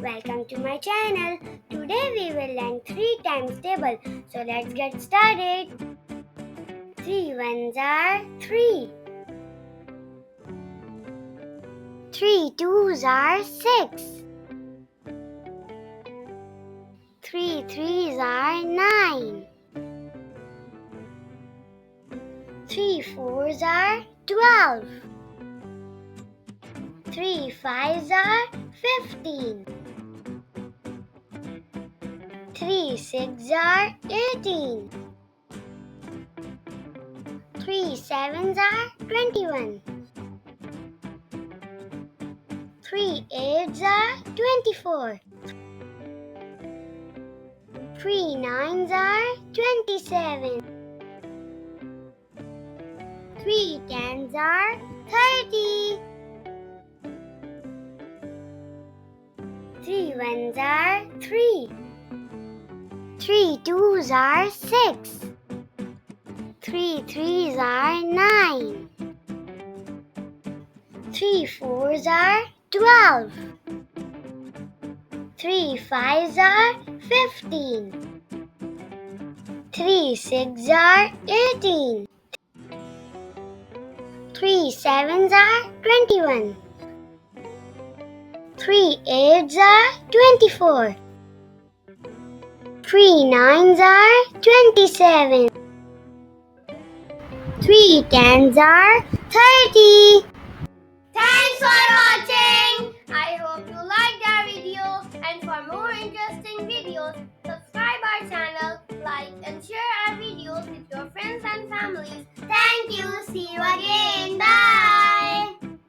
welcome to my channel. Today we will learn 3 times table. So let's get started. 3 ones are 3. 3 twos are 6. 3 threes are 9. 3 fours are 12. 3 fives are 15. 3 sixes are 18. 3 sevens are 21. 3 eights are 24. 3 nines are 27. 3 tens are 30. 3 ones are 3. 3 twos are 6. 3 threes are 9. 3 fours are 12. 3 fives are 15. 3 sixes are 18. 3 sevens are 21. 3 eights are 24. 3 nines are 27. 3 tens are 30. Thanks for watching. I hope you liked our video, and for more interesting videos, subscribe our channel, like and share our videos with your friends and families. Thank you. See you again. Bye.